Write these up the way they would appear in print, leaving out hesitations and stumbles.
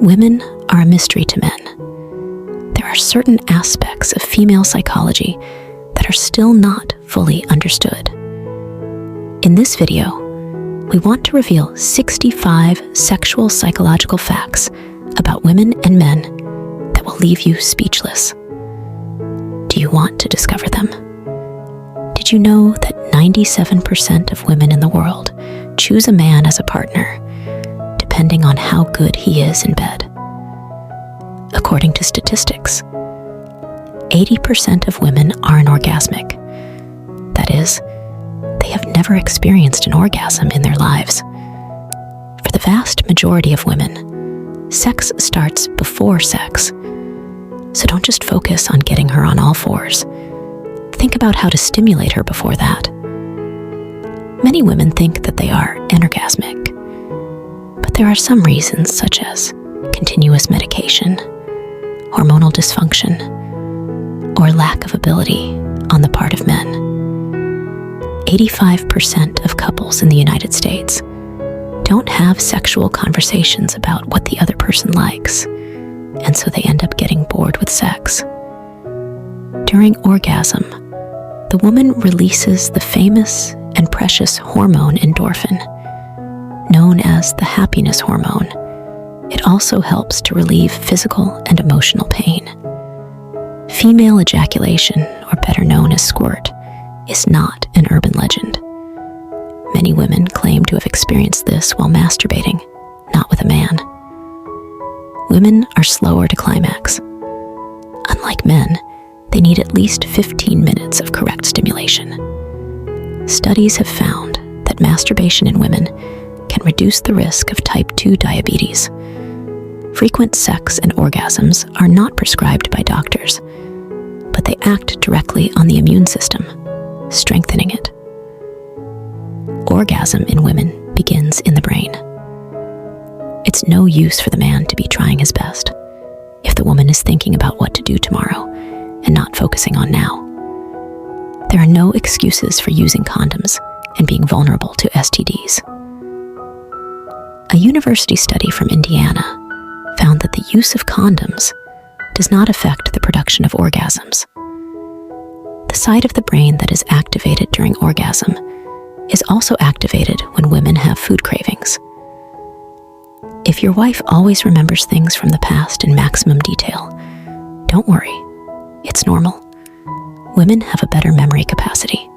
Women are a mystery to men. There are certain aspects of female psychology that are still not fully understood. In this video, we want to reveal 65 sexual psychological facts about women and men that will leave you speechless. Do you want to discover them? Did you know that 97% of women in the world choose a man as a partner, depending on how good he is in bed? According to statistics, 80% of women are anorgasmic. That is, they have never experienced an orgasm in their lives. For the vast majority of women, sex starts before sex. So don't just focus on getting her on all fours. Think about how to stimulate her before that. Many women think that they are anorgasmic, but there are some reasons such as continuous medication, hormonal dysfunction, or lack of ability on the part of men. 85% of couples in the United States don't have sexual conversations about what the other person likes, and so they end up getting bored with sex. During orgasm, the woman releases the famous and precious hormone endorphin, known as the happiness hormone. It also helps to relieve physical and emotional pain. Female ejaculation, or better known as squirt, is not an urban legend. Many women claim to have experienced this while masturbating, not with a man. Women are slower to climax. Unlike men, they need at least 15 minutes of correct stimulation. Studies have found that masturbation in women can reduce the risk of type 2 diabetes. Frequent sex and orgasms are not prescribed by doctors, but they act directly on the immune system, strengthening it. Orgasm in women begins in the brain. It's no use for the man to be trying his best if the woman is thinking about what to do tomorrow and not focusing on now. There are no excuses for using condoms and being vulnerable to STDs. A university study from Indiana found that the use of condoms does not affect the production of orgasms. The side of the brain that is activated during orgasm is also activated when women have food cravings. If your wife always remembers things from the past in maximum detail, don't worry, it's normal. Women have a better memory capacity.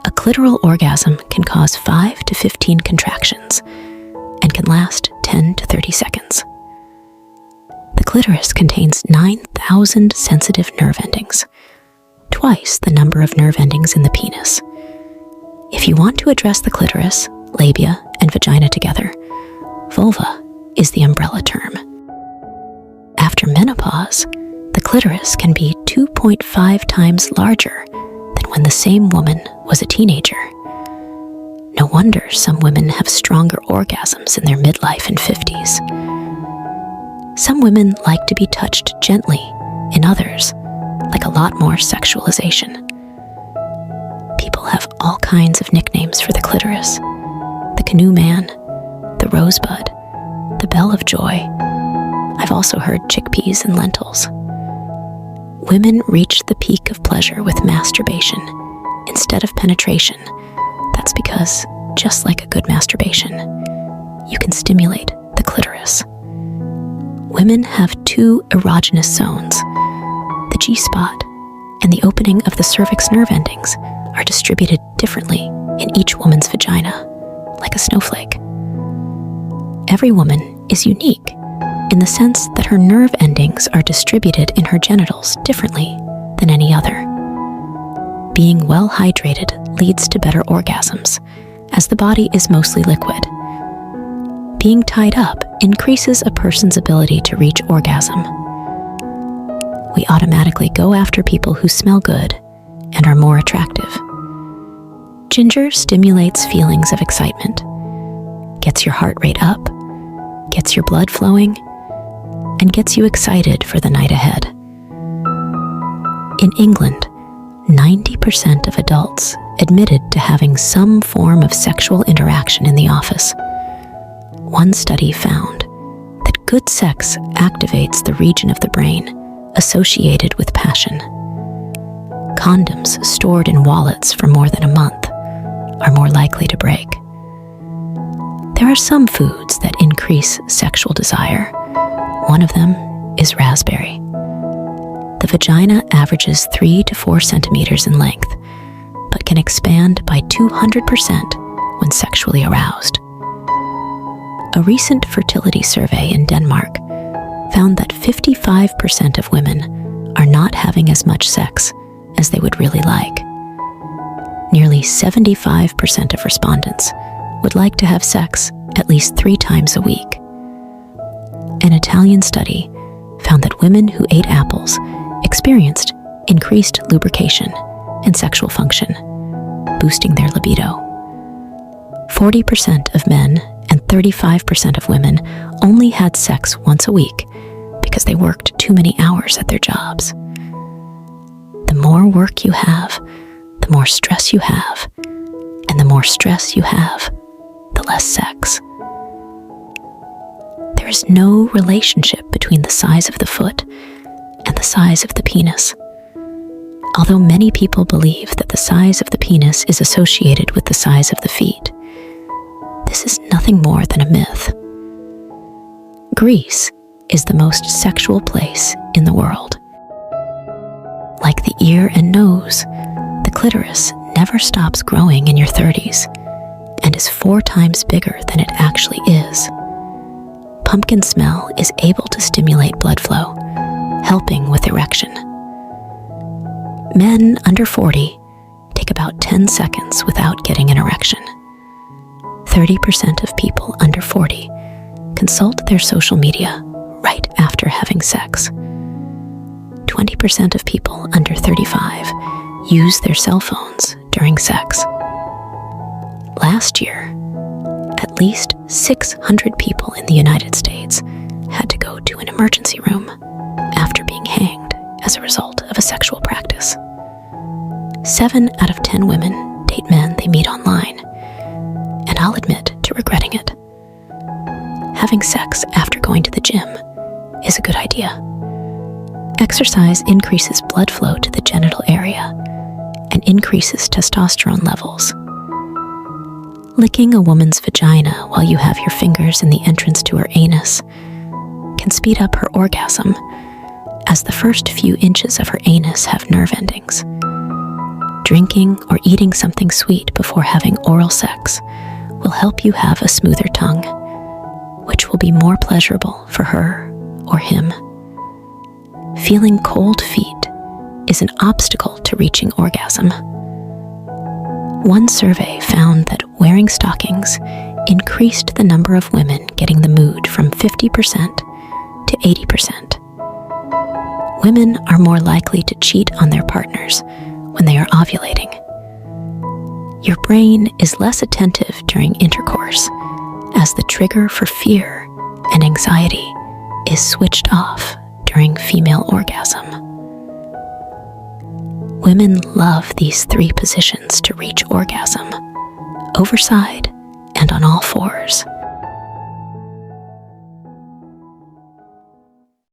A clitoral orgasm can cause 5 to 15 contractions and can last 10 to 30 seconds. The clitoris contains 9,000 sensitive nerve endings, twice the number of nerve endings in the penis. If you want to address the clitoris, labia, and vagina together, vulva is the umbrella term. After menopause, the clitoris can be 2.5 times larger than when the same woman was a teenager. No wonder some women have stronger orgasms in their midlife and 50s. Some women like to be touched gently, in others, like a lot more sexualization. People have all kinds of nicknames for the clitoris: the canoe man, the rosebud, the bell of joy. I've also heard chickpeas and lentils. Women reach the peak of pleasure with masturbation instead of penetration. That's because, just like a good masturbation, you can stimulate the clitoris. Women have 2 erogenous zones. The G-spot and the opening of the cervix nerve endings are distributed differently in each woman's vagina, like a snowflake. Every woman is unique in the sense that her nerve endings are distributed in her genitals differently than any other. Being well hydrated leads to better orgasms, as the body is mostly liquid. Being tied up increases a person's ability to reach orgasm. We automatically go after people who smell good and are more attractive. Ginger stimulates feelings of excitement, gets your heart rate up, gets your blood flowing, and gets you excited for the night ahead. In England, 90% of adults admitted to having some form of sexual interaction in the office. One study found that Good sex activates the region of the brain associated with passion. Condoms stored in wallets for more than a month are more likely to break. There are some foods that increase sexual desire. One of them is raspberry. The vagina averages 3 to 4 centimeters in length, but can expand by 200% when sexually aroused. A recent fertility survey in Denmark found that 55% of women are not having as much sex as they would really like. Nearly 75% of respondents would like to have sex at least 3 times a week. An Italian study found that women who ate apples experienced increased lubrication and sexual function, boosting their libido. 40% of men and 35% of women only had sex once a week because they worked too many hours at their jobs. The more work you have, the more stress you have, and the more stress you have, the less sex. There is no relationship between the size of the foot and the size of the penis. Although many people believe that the size of the penis is associated with the size of the feet, this is nothing more than a myth. Greece is the most sexual place in the world. Like the ear and nose, the clitoris never stops growing in your 30s and is 4 times bigger than it actually is. Pumpkin smell is able to stimulate blood flow, helping with erection. Men under 40 take about 10 seconds without getting an erection. 30% of people under 40 consult their social media right after having sex. 20% of people under 35 use their cell phones during sex. Last year, at least 600 people in the United States had to go to an emergency room after being hanged as a result of a sexual practice. 7 out of 10 women date men they meet online, and I'll admit to regretting it. Having sex after going to the gym is a good idea. Exercise increases blood flow to the genital area and increases testosterone levels. Licking a woman's vagina while you have your fingers in the entrance to her anus can speed up her orgasm, as the first few inches of her anus have nerve endings. Drinking or eating something sweet before having oral sex will help you have a smoother tongue, which will be more pleasurable for her or him. Feeling cold feet is an obstacle to reaching orgasm. One survey found that wearing stockings increased the number of women getting the mood from 50% to 80%. Women are more likely to cheat on their partners when they are ovulating. Your brain is less attentive during intercourse, as the trigger for fear and anxiety is switched off during female orgasm. Women love these 3 positions to reach orgasm: overside and on all fours.